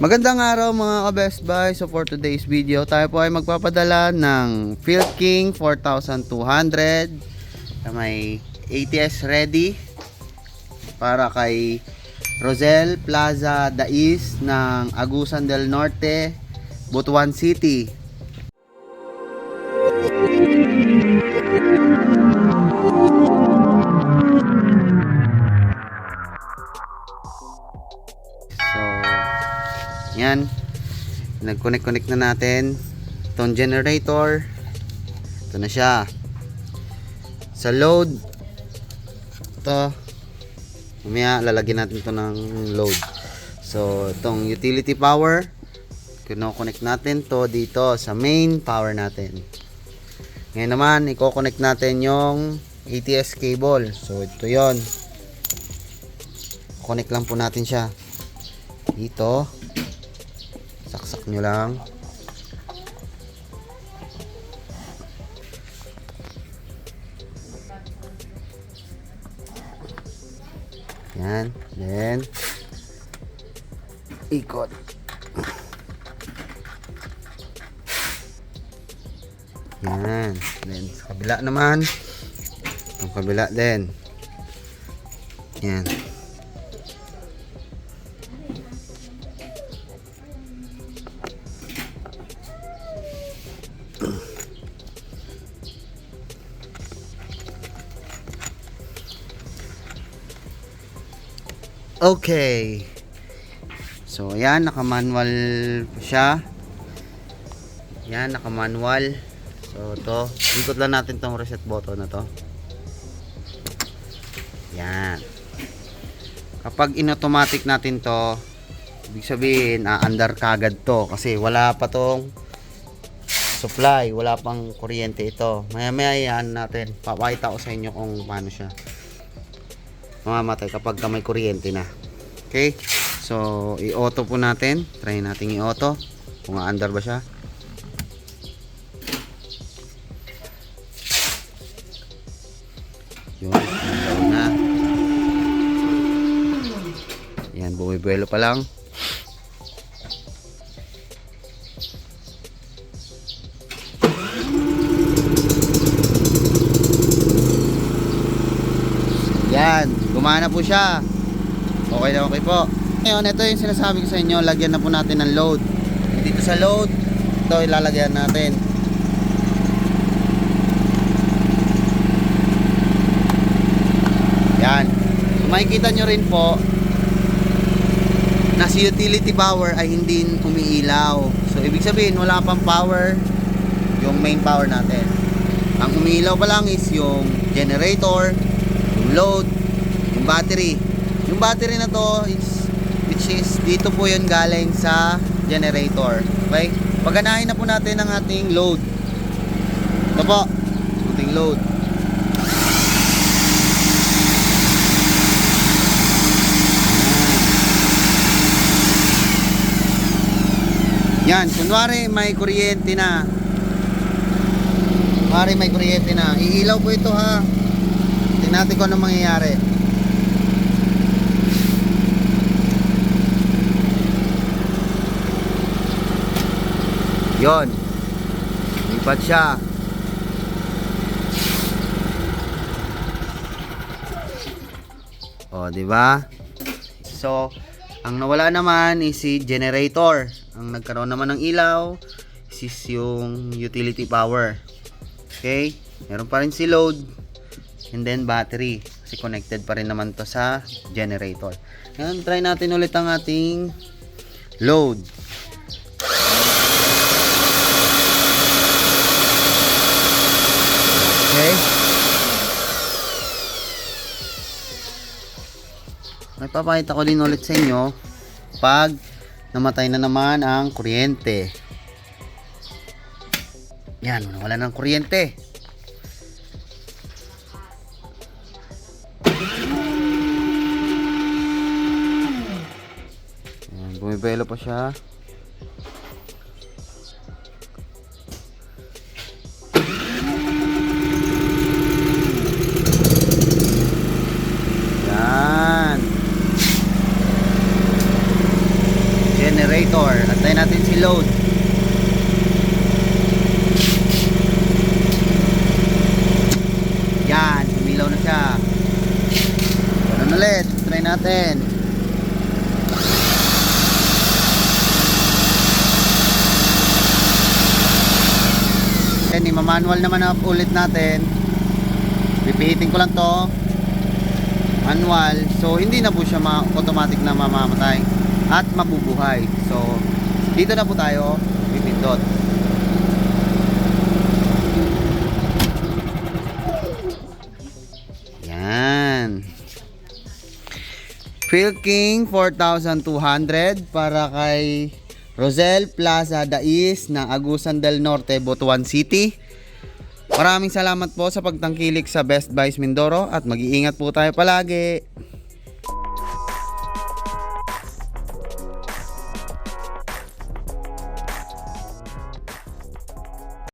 Magandang araw mga ka-Best Buy. So for today's video, tayo po ay magpapadala ng Field King 4200 na may ATS ready para kay Rosel Plaza Dais ng Agusan del Norte, Butuan City. Yan, nag-connect na natin itong generator. Ito na siya. Sa load, ito mamaya lalagyan natin ito ng load. So itong utility power, kino-connect natin to dito sa main power natin. Ngayon naman i-connect natin yung ATS cable. So ito yon, connect lang po natin siya dito. Saksak nyo lang. Yan. Then ikot. Yan. Then sa kabila naman. Ang kabila din. Yan. Okay. So ayan, naka-manual siya. Yan, naka-manual. So to, ikot lang natin tong reset button na to. Yan. Kapag in-automatic natin to, ibig sabihin under kagad to kasi wala pa tong supply, wala pang kuryente ito. Maya-maya yan natin. Papakita ko sa inyo kung paano siya mamamatay kapag may kuryente na. Okay, so i-auto po natin, try natin i-auto kung under ba siya. Yun, down na. Yan, bumibuelo pa lang. Yan, gumana po siya. Okay na okay po. Ngayon, ito yung sinasabi ko sa inyo, lagyan na po natin ng load. Dito sa load, ito ilalagyan natin. Yan. So makikita nyo rin po na si utility power ay hindi umiilaw. So ibig sabihin wala pang power yung main power natin. Ang umiilaw pa lang is yung generator, load, yung battery. Yung battery na to is, which is dito po yun galing sa generator. Okay? Paganahin na po natin ang ating load. Ito po, ating load. Yan, kunwari may kuryente na. Kunwari may kuryente na. Iilaw po ito ha. Tingnan natin kung ano mangyayari. Yon. Lipat siya. O, di ba? So, ang nawala naman is si generator. Ang nagkaroon naman ng ilaw is yung utility power. Okay? Meron pa rin si load and then battery. Kasi connected pa rin naman to sa generator. Ngayon, try natin ulit ang ating load. Okay. May papakita ko din ulit sa inyo pag namatay na naman ang kuryente. Yan, wala ng kuryente. Yan, bumibelo pa siya. generator. Antayin natin si load. Yan, sumilaw na siya. Ganun ulit, try natin. Then ima-manual naman na ulit natin. Pipihitin ko lang to. Manual. So hindi na po siya automatic na mamamatay at mabubuhay. So dito na po tayo pipindot. Yan. Phil King 4,200 para kay Rosel Plaza Dais ng Agusan del Norte, Butuan City. Maraming salamat po sa pagtangkilik sa Best Buys Mindoro at mag-iingat po tayo palagi.